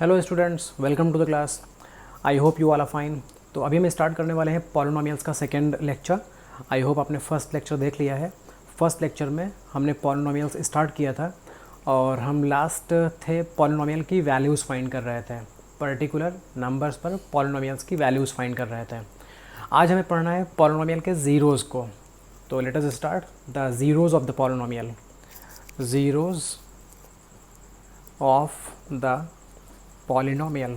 Hello students, welcome to the class. I hope you all are fine. तो अभी हम start करने वाले हैं पॉलिनोमियल्स का सेकेंड लेक्चर। आई होप आपने फर्स्ट लेक्चर देख लिया है। फर्स्ट लेक्चर में हमने पॉलिनोमियल्स स्टार्ट किया था और हम लास्ट थे पॉलिनोमियल की वैल्यूज़ फाइंड कर रहे थे। पर्टिकुलर नंबर्स पर पॉलिनोमियल्स की वैल्यूज़ फाइंड कर रहे थे। आज हमें पढ़ना है पॉलिनोमियल के ज़ीरोज़ को। तो let us start the zeros of the polynomial. Zeros of the polynomial.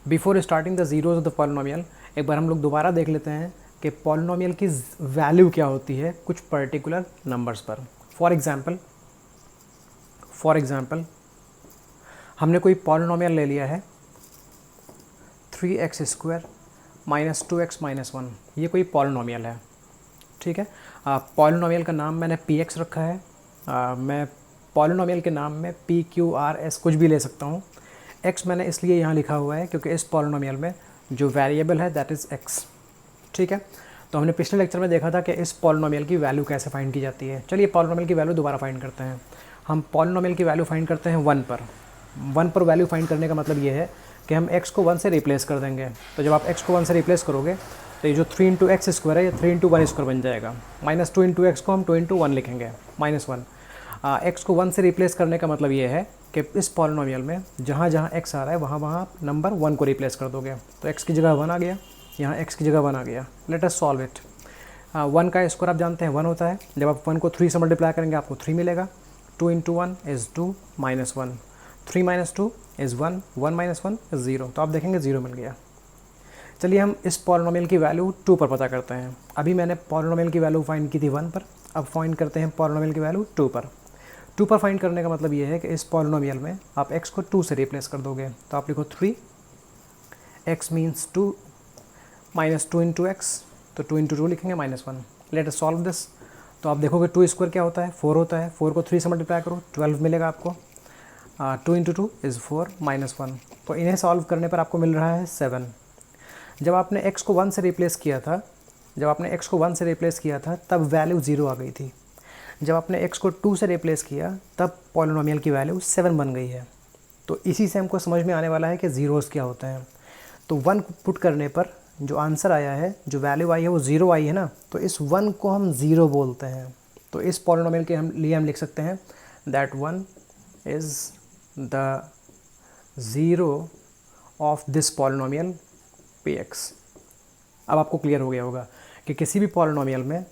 Before starting the zeros of the polynomial, एक बार हम लोग दोबारा देख लेते हैं कि पॉलिनोमियल की वैल्यू क्या होती है कुछ पर्टिकुलर नंबर्स पर। फॉर एग्जांपल हमने कोई पॉलिनोमियल ले लिया है 3x² माइनस 2x माइनस 1। ये कोई पॉलिनोमियल है, ठीक है। पॉलिनोमियल का नाम मैंने px रखा है। मैं पॉलिनोमियल के नाम में p q r s कुछ भी ले सकता हूँ। x मैंने इसलिए यहाँ लिखा हुआ है क्योंकि इस पॉलिनोमियल में जो वेरिएबल है दैट इज़ x, ठीक है। तो हमने पिछले लेक्चर में देखा था कि इस पॉलिनोमियल की वैल्यू कैसे फाइंड की जाती है। चलिए पॉलिनोमियल की वैल्यू दोबारा फाइंड करते हैं। हम पॉलिनोमियल की वैल्यू फाइंड करते हैं 1 पर वैल्यू फाइंड करने का मतलब ये है कि हम x को 1 से रिप्लेस कर देंगे। तो जब आप x को 1 से रिप्लेस करोगे तो ये जो 3 इंटू एक्स स्क्वायर है ये 3 इंटू 1 स्क्वायर बन जाएगा। माइनस 2 इंटू एक्स को हम 2 इंटू 1 लिखेंगे, -1। x को 1 से रिप्लेस करने का मतलब ये है कि इस पॉलिनोमियल में जहाँ जहाँ x आ रहा है वहाँ वहाँ नंबर 1 को रिप्लेस कर दोगे। तो x की जगह 1 आ गया, यहाँ x की जगह 1 आ गया। Let us solve it. 1 का स्क्वायर आप जानते हैं 1 होता है। जब आप 1 को 3 से मल्टीप्लाई करेंगे आपको 3 मिलेगा। 2 into 1 is 2 minus 1, 3 minus 2 is 1, 1 minus 1 is 0। तो आप देखेंगे 0 मिल गया। चलिए हम इस पॉलिनोमियल की वैल्यू 2 पर पता करते हैं। अभी मैंने पॉलिनोमियल की वैल्यू फाइंड की थी 1 पर, अब फाइंड करते हैं पॉलिनोमियल की वैल्यू 2 पर। 2 पर फाइंड करने का मतलब ये है कि इस पॉलिनोमियल में आप x को 2 से रिप्लेस कर दोगे। तो आप लिखो 3, x means 2 minus 2 into x, तो 2 इंटू 2 लिखेंगे -1। Let us solve this. तो आप देखोगे 2 स्क्वायर क्या होता है 4 होता है। 4 को 3 से मल्टीप्लाई करो 12 मिलेगा आपको। 2 इंटू 2 इज़ 4 माइनस 1। तो इन्हें सॉल्व करने पर आपको मिल रहा है 7। जब आपने x को 1 से रिप्लेस किया था तब वैल्यू 0 आ गई थी। जब आपने x को 2 से रिप्लेस किया तब पॉलिनोमियल की वैल्यू 7 बन गई है। तो इसी से हमको समझ में आने वाला है कि ज़ीरोज़ क्या होते हैं। तो 1 पुट करने पर जो आंसर आया है, जो वैल्यू आई है वो 0 आई है ना, तो इस 1 को हम 0 बोलते हैं। तो इस पॉलिनोमियल के लिए हम लिख सकते हैं that 1 is the zero of this polynomial px। अब आपको क्लियर हो गया होगा कि किसी भी पॉलिनोमियल में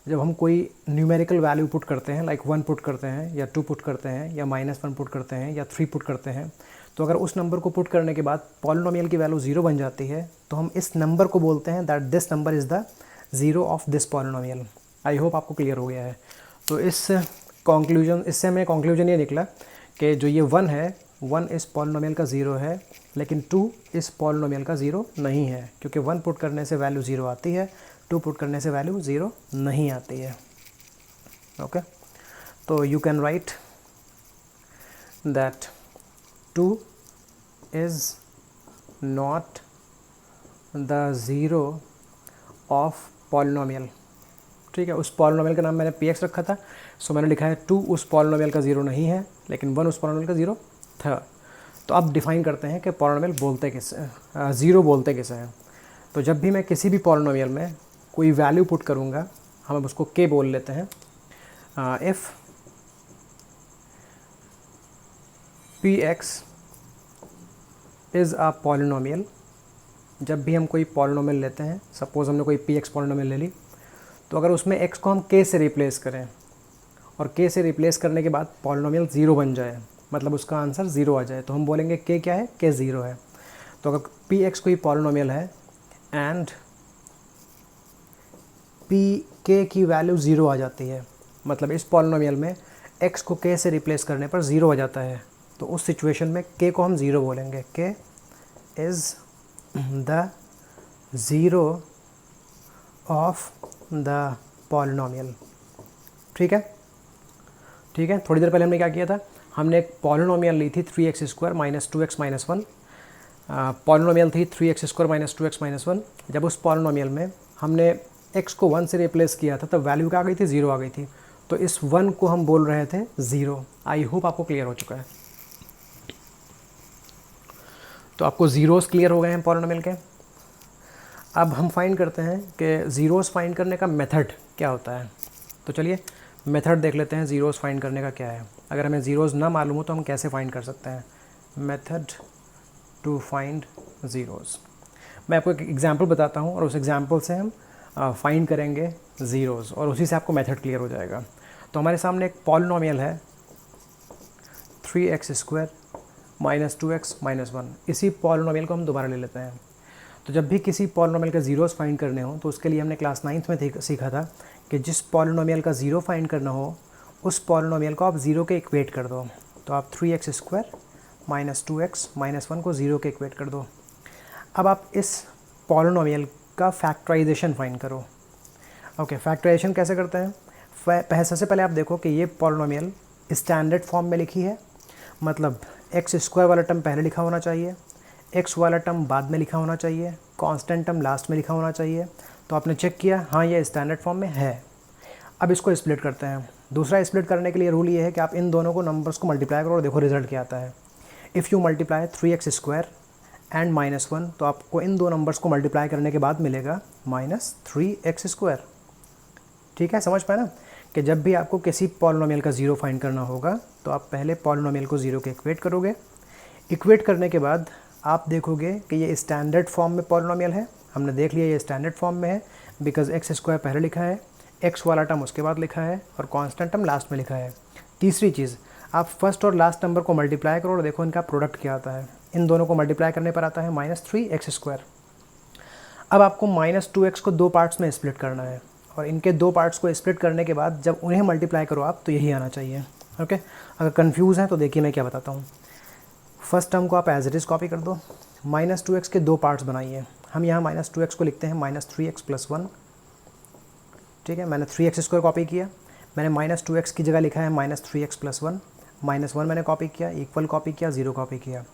जब हम कोई न्यूमेरिकल वैल्यू पुट करते हैं, लाइक 1 पुट करते हैं या 2 पुट करते हैं या -1 पुट करते हैं या 3 पुट करते हैं, तो अगर उस नंबर को पुट करने के बाद पॉलिनोमियल की वैल्यू 0 बन जाती है तो हम इस नंबर को बोलते हैं that this number is the zero of this polynomial. I hope आपको क्लियर हो गया है। तो इससे हमें कंक्लूजन ये निकला कि जो ये 1 है, 1 इस पॉलिनोमियल का 0 है, लेकिन 2 इस पॉलिनोमियल का 0 नहीं है, क्योंकि 1 पुट करने से वैल्यू 0 आती है, 2 पुट करने से वैल्यू 0 नहीं आती है। ओके, तो you can write that 2 is not the zero of polynomial. ठीक है, उस पॉलिनोमियल का नाम मैंने px रखा था, सो मैंने लिखा है 2 उस पॉलिनोमियल का 0 नहीं है, लेकिन 1 उस पॉलिनोमियल का 0 था। तो अब डिफ़ाइन करते हैं कि पॉलिनोमियल बोलते किसे, ज़ीरो बोलते किसे हैं। तो जब भी मैं किसी भी पॉलिनोमियल में कोई वैल्यू पुट करूँगा, हम उसको k बोल लेते हैं। If px is a polynomial, जब भी हम कोई पॉलिनोमियल लेते हैं, सपोज़ हमने कोई px पॉलिनोमियल ले ली, तो अगर उसमें x को हम k से रिप्लेस करें और k से रिप्लेस करने के बाद पॉलिनोमियल 0 बन जाए, मतलब उसका आंसर 0 आ जाए, तो हम बोलेंगे k क्या है, k 0 है। तो अगर px कोई पॉलिनोमियल है एंड k की वैल्यू 0 आ जाती है, मतलब इस पॉलिनोमियल में x को k से रिप्लेस करने पर 0 आ जाता है, तो उस सिचुएशन में k को हम 0 बोलेंगे। k is the zero of the polynomial. ठीक है, ठीक है। थोड़ी देर पहले हमने क्या किया था, हमने एक पॉलिनोमियल ली थी 3x² minus 2x minus 1। Polynomial थी 3x² माइनस 2x माइनस 1। जब उस पॉलिनोमियल में हमने x को 1 से रिप्लेस किया था तब वैल्यू क्या आ गई थी, 0 आ गई थी। तो इस 1 को हम बोल रहे थे 0। आई होप आपको क्लियर हो चुका है। तो आपको ज़ीरोज़ क्लियर हो गए हैं पॉलिनोमियल के। अब हम फाइंड करते हैं कि ज़ीरोज़ फाइंड करने का मेथड क्या होता है। तो चलिए मेथड देख लेते हैं ज़ीरोज़ फाइंड करने का क्या है। अगर हमें ज़ीरोज़ ना मालूम हो तो हम कैसे फाइंड कर सकते हैं। Method to find zeros. मैं आपको एक एग्जांपल बताता हूँ और उस एग्जांपल से हम फाइंड करेंगे ज़ीरोज़ और उसी से आपको मेथड क्लियर हो जाएगा। तो हमारे सामने एक पॉलिनोमियल है 3x² माइनस 2x माइनस 1। इसी पॉलिनोमियल को हम दोबारा ले लेते हैं। तो जब भी किसी पॉलिनोमियल का ज़ीरोज़ फाइंड करने हो तो उसके लिए हमने क्लास 9th में सीखा था कि जिस पॉलिनोमियल का ज़ीरो फाइंड करना हो उस पॉलिनोमियल को आप ज़ीरो के इक्वेट कर दो। तो आप 3x² माइनस 2x माइनस 1 को ज़ीरो के इक्वेट कर दो। अब आप इस पॉलिनोमियल का फैक्टराइजेशन फाइंड करो। ओके, फैक्टराइजेशन कैसे करते हैं? सबसे पहले आप देखो कि ये पॉलिनोमियल स्टैंडर्ड फॉर्म में लिखी है, मतलब x² वाला टर्म पहले लिखा होना चाहिए, x वाला टर्म बाद में लिखा होना चाहिए, कांस्टेंट टर्म लास्ट में लिखा होना चाहिए। तो आपने चेक किया, हाँ ये स्टैंडर्ड फॉर्म में है। अब इसको स्प्लिट करते हैं। दूसरा स्प्लिट करने के लिए रूल ये है कि आप इन दोनों को नंबर्स को मल्टीप्लाई करो और देखो रिजल्ट क्या आता है। If you multiply 3x² and -1 तो आपको इन दो नंबर्स को मल्टीप्लाई करने के बाद मिलेगा -3x²। ठीक है, समझ पाए ना कि जब भी आपको किसी पॉलिनोमियल का ज़ीरो फाइंड करना होगा तो आप पहले पॉलिनोमियल को ज़ीरो के इक्वेट करोगे। इक्वेट करने के बाद आप देखोगे कि ये स्टैंडर्ड फॉर्म में पॉलिनोमियल है। हमने देख लिया ये स्टैंडर्ड फॉर्म में है बिकॉज x² पहले लिखा है, x वाला टर्म उसके बाद लिखा है और कांस्टेंट टर्म लास्ट में लिखा है। तीसरी चीज़, आप फर्स्ट और लास्ट नंबर को मल्टीप्लाई करो और देखो इनका प्रोडक्ट क्या आता है। इन दोनों को मल्टीप्लाई करने पर आता है -3x²। अब आपको -2x को दो पार्ट्स में स्प्लिट करना है और इनके दो पार्ट्स को स्प्लिट करने के बाद जब उन्हें मल्टीप्लाई करो आप तो यही आना चाहिए। ओके, अगर कंफ्यूज हैं तो देखिए मैं क्या बताता हूँ। फर्स्ट टर्म को आप एज इट इज़ कॉपी कर दो। -2x के दो पार्ट्स बनाइए। हम यहाँ -2x को लिखते हैं -3x + 1। ठीक है, मैंने 3x² कॉपी किया, मैंने -2x की जगह लिखा है -3x + 1। -1 मैंने कॉपी किया, इक्वल कॉपी किया, 0 कॉपी किया।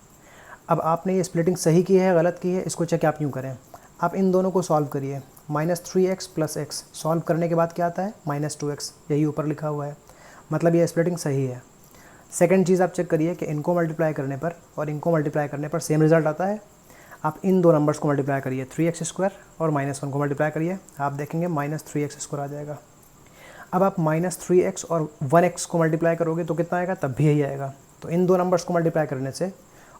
अब आपने ये स्प्लिटिंग सही की है गलत की है इसको चेक आप यूँ करें। आप इन दोनों को सॉल्व करिए। -3x + x सॉल्व करने के बाद क्या आता है -2x, यही ऊपर लिखा हुआ है, मतलब ये स्प्लिटिंग सही है। सेकंड चीज़ आप चेक करिए कि इनको मल्टीप्लाई करने पर और इनको मल्टीप्लाई करने पर सेम रिजल्ट आता है। आप इन दो नंबर्स को मल्टीप्लाई करिए, 3x² और -1 को मल्टीप्लाई करिए, आप देखेंगे -3x² आ जाएगा। अब आप -3x और 1x को मल्टीप्लाई करोगे तो कितना आएगा, तब भी यही आएगा। तो इन दो नंबर्स को मल्टीप्लाई करने से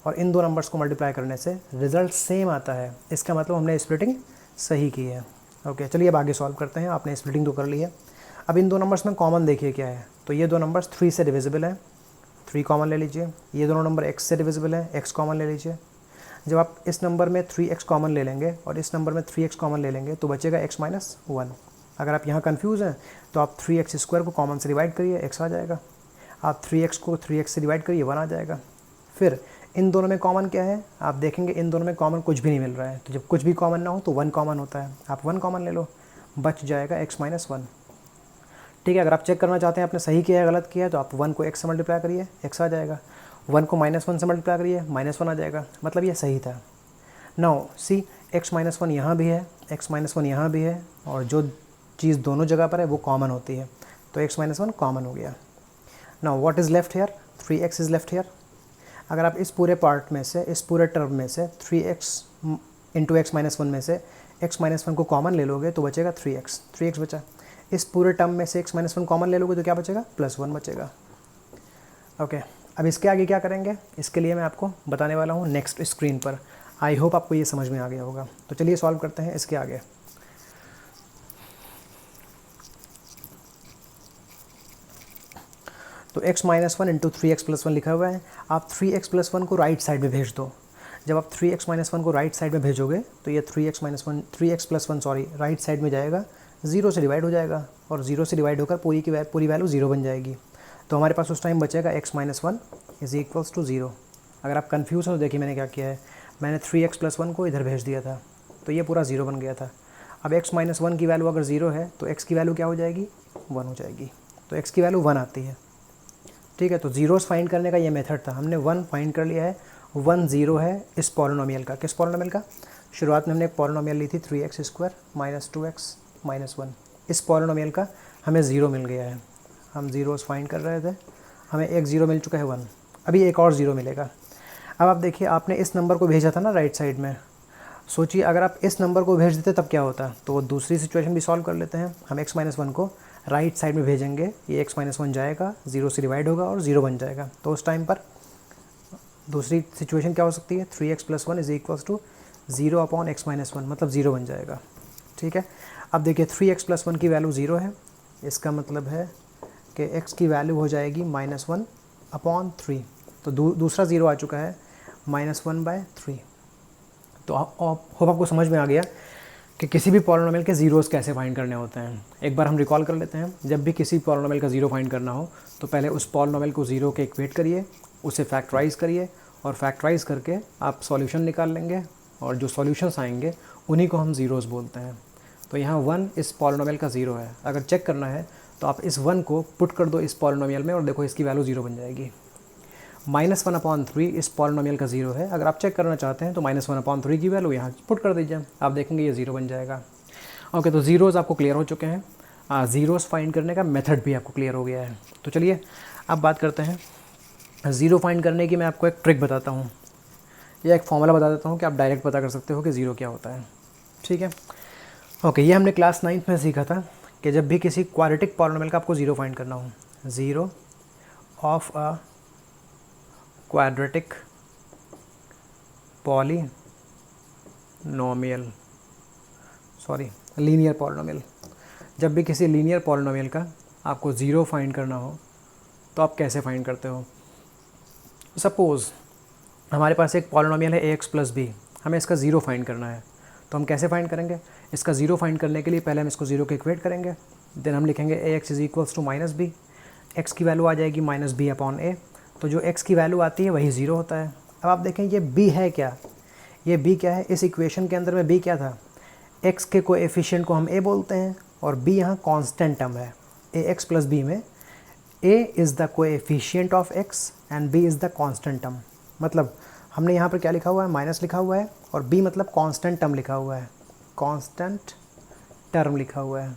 और इन दो नंबर्स को मल्टीप्लाई करने से रिजल्ट सेम आता है। इसका मतलब हमने स्प्लिटिंग सही की है। ओके, चलिए अब आगे सॉल्व करते हैं। आपने स्प्लिटिंग तो कर ली है। अब इन दो नंबर्स में कॉमन देखिए क्या है। तो ये दो नंबर्स 3 से डिविजिबल हैं, 3 कॉमन ले लीजिए। ये दोनों नंबर x से डिविजिबल हैं, x कॉमन ले लीजिए। जब आप इस नंबर में 3x कॉमन ले लेंगे और इस नंबर में 3x कॉमन ले लेंगे तो बचेगा x - 1। अगर आप यहाँ कंफ्यूज हैं तो आप 3x² को कॉमन से डिवाइड करिए, x आ जाएगा। आप 3x को 3x से डिवाइड करिए, 1 आ जाएगा। फिर इन दोनों में कॉमन क्या है, आप देखेंगे इन दोनों में कॉमन कुछ भी नहीं मिल रहा है। तो जब कुछ भी कॉमन ना हो तो 1 कॉमन होता है, आप 1 कॉमन ले लो, बच जाएगा x - 1। ठीक है, अगर आप चेक करना चाहते हैं आपने सही किया है गलत किया है तो आप 1 को x से मल्टीप्लाई करिए, x आ जाएगा। 1 को -1 से मल्टीप्लाई करिए, -1 आ जाएगा, मतलब ये सही था। नाउ सी, x - 1 यहाँ भी है, x - 1 यहाँ भी है और जो चीज़ दोनों जगह पर है वो कॉमन होती है, तो x - 1 कॉमन हो गया। Now what is left here, 3x is left here. अगर आप इस पूरे पार्ट में से, इस पूरे टर्म में से 3x × x - 1 में से x - 1 को कॉमन ले लोगे तो बचेगा 3x बचा। इस पूरे टर्म में से x - 1 कॉमन ले लोगे तो क्या बचेगा, +1 बचेगा। ओके, अब इसके आगे क्या करेंगे, इसके लिए मैं आपको बताने वाला हूँ नेक्स्ट स्क्रीन पर। आई होप आपको ये समझ में आ गया होगा। तो चलिए सॉल्व करते हैं इसके आगे। तो x - 1 × 3x + 1 लिखा हुआ है। आप 3x + 1 को राइट साइड में भेज दो। जब आप 3x - 1 को राइट साइड में भेजोगे तो ये 3x + 1 सॉरी राइट साइड में जाएगा, 0 से डिवाइड हो जाएगा और 0 से डिवाइड होकर पूरी वैल्यू 0 बन जाएगी। तो हमारे पास उस टाइम बचेगा x - 1 = 0। अगर आप कन्फ्यूज़ हो तो देखिए मैंने क्या किया है, मैंने 3x + 1 को इधर भेज दिया था तो ये पूरा 0 बन गया था। अब x - 1 की वैल्यू अगर 0 है तो x की वैल्यू क्या हो जाएगी, 1 हो जाएगी। तो x की वैल्यू 1 आती है। ठीक है, तो ज़ीरोज़ फाइंड करने का ये मेथड था। हमने 1 फाइंड कर लिया है, 1 0 है इस पॉलिनोमियल का। किस पॉलिनोमियल का, शुरुआत में हमने एक पॉलिनोमियल ली थी 3x² - 2x - 1। इस पॉलिनोमियल का हमें 0 मिल गया है। हम ज़ीरोज़ फाइंड कर रहे थे, हमें एक ज़ीरो मिल चुका है 1, अभी एक और ज़ीरो मिलेगा। अब आप देखिए, आपने इस नंबर को भेजा था ना राइट साइड में, सोचिए अगर आप इस नंबर को भेज देते तब क्या होता। तो दूसरी सिचुएशन भी सॉल्व कर लेते हैं। हम x-1 को राइट साइड में भेजेंगे, ये x-1 जाएगा, 0 से डिवाइड होगा और 0 बन जाएगा। तो उस टाइम पर दूसरी सिचुएशन क्या हो सकती है, 3x + 1 = 0/x-1, मतलब 0 बन जाएगा। ठीक है, अब देखिए 3x + 1 की वैल्यू 0 है, इसका मतलब है कि x की वैल्यू हो जाएगी -1/3। तो दूसरा 0 आ चुका है, -1/3। तो होप आपको समझ में आ गया कि किसी भी पॉलिनोमियल के ज़ीरोज़ कैसे फाइंड करने होते हैं। एक बार हम रिकॉल कर लेते हैं, जब भी किसी पॉलिनोमियल का ज़ीरो फाइंड करना हो तो पहले उस पॉलिनोमियल को ज़ीरो के इक्वेट करिए, उसे फैक्टराइज़ करिए और फैक्टराइज़ करके आप सॉल्यूशन निकाल लेंगे और जो सॉल्यूशंस आएंगे उन्हीं को हम ज़ीरोज़ बोलते हैं। तो यहाँ 1 इस पॉलिनोमियल का ज़ीरो है। अगर चेक करना है तो आप इस 1 को पुट कर दो इस पॉलिनोमियल में और देखो इसकी वैल्यू 0 बन जाएगी। -1/3 इस पॉलिनोमियल का 0 है। अगर आप चेक करना चाहते हैं तो -1/3 की वैल्यू यहाँ पुट कर दीजिए, आप देखेंगे ये 0 बन जाएगा। ओके, तो ज़ीरोज़ आपको क्लियर हो चुके हैं। ज़ीरोज़ फाइंड करने का मेथड भी आपको क्लियर हो गया है। तो चलिए अब बात करते हैं ज़ीरो फाइंड करने की। मैं आपको एक ट्रिक बताता हूँ या एक फॉर्मूला बता देता हूँ कि आप डायरेक्ट पता कर सकते हो कि ज़ीरो क्या होता है। ठीक है, ओके, ये हमने क्लास 9th में सीखा था कि जब भी किसी क्वाड्रेटिक पॉलिनोमियल का आपको ज़ीरो फाइंड करना हो, zero of a quadratic polynomial, linear polynomial, जब भी किसी लीनियर पॉलिनोमियल का आपको ज़ीरो फाइंड करना हो तो आप कैसे फाइंड करते हो। सपोज़ हमारे पास एक पॉलिनोमियल है ax + b, हमें इसका ज़ीरो फाइंड करना है। तो हम कैसे फाइंड करेंगे, इसका ज़ीरो फाइंड करने के लिए पहले हम इसको ज़ीरो के इक्वेट करेंगे, देन हम लिखेंगे ax = -b, x की वैल्यू आ जाएगी -b/a। तो जो x की वैल्यू आती है वही ज़ीरो होता है। अब आप देखें ये b है क्या, ये b क्या है, इस इक्वेशन के अंदर में b क्या था, x के कोएफिशिएंट को हम a बोलते हैं और b यहाँ कांस्टेंट टर्म है। ax + b में a is the coefficient of x and b is the constant term. मतलब हमने यहाँ पर क्या लिखा हुआ है, माइनस लिखा हुआ है और b मतलब कांस्टेंट टर्म लिखा हुआ है, कांस्टेंट टर्म लिखा हुआ है।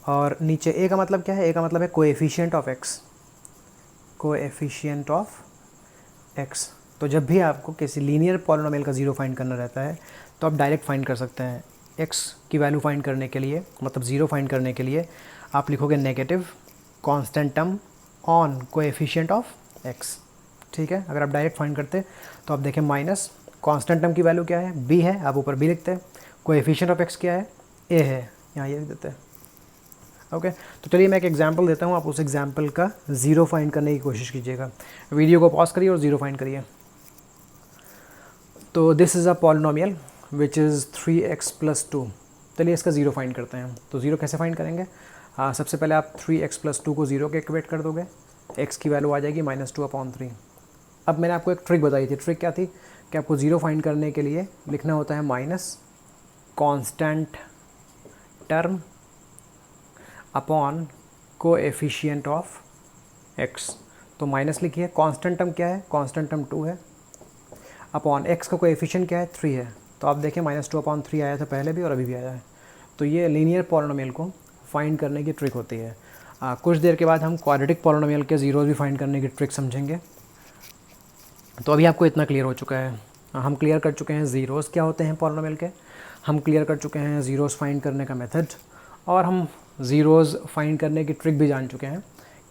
और नीचे a का मतलब क्या है, a का मतलब है coefficient of x, coefficient of x। तो जब भी आपको किसी लीनियर पॉलिनोमियल का ज़ीरो फाइंड करना रहता है तो आप डायरेक्ट फाइंड कर सकते हैं। x की वैल्यू फाइंड करने के लिए, मतलब ज़ीरो फाइंड करने के लिए आप लिखोगे negative constant term on coefficient of x। ठीक है, अगर आप डायरेक्ट फाइंड करते तो आप देखें माइनस कांस्टेंट टर्म की वैल्यू क्या है, b है, आप ऊपर b लिखते हैं, कोएफिशिएंट ऑफ x क्या है, a है, यहाँ ये लिख देते हैं। ओके, तो चलिए मैं एक एग्जांपल देता हूँ, आप उस एग्जांपल का ज़ीरो फाइंड करने की कोशिश कीजिएगा। वीडियो को पॉज करिए और ज़ीरो फाइंड करिए। तो this is a polynomial which is 3x + 2। चलिए इसका ज़ीरो फाइंड करते हैं। तो ज़ीरो कैसे फाइंड करेंगे, सबसे पहले आप 3x + 2 को ज़ीरो के इक्वेट कर दोगे, x की वैल्यू आ जाएगी -2/3। अब मैंने आपको एक ट्रिक बताई थी, ट्रिक क्या थी कि आपको ज़ीरो फाइंड करने के लिए लिखना होता है minus constant term upon coefficient of x। तो माइनस लिखिए, कांस्टेंट टर्म क्या है, कांस्टेंट टर्म 2 है, अपॉन x का कोएफिशिएंट क्या है, 3 है। तो आप देखें -2/3 आया था पहले भी और अभी भी आया है। तो ये लीनियर पॉलिनोमियल को फाइंड करने की ट्रिक होती है। कुछ देर के बाद हम क्वाड्रेटिक पॉलिनोमियल के ज़ीरोज़ भी फाइंड करने की ट्रिक समझेंगे। तो अभी आपको इतना क्लियर हो चुका है, हम क्लियर कर चुके हैं ज़ीरोज़ क्या होते हैं पॉलिनोमियल के, हम क्लियर कर चुके हैं ज़ीरोज़ फाइंड करने का मेथड, और हम ज़ीरोज़ फाइंड करने की ट्रिक भी जान चुके हैं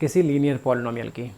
किसी लीनियर पॉलिनोमियल की।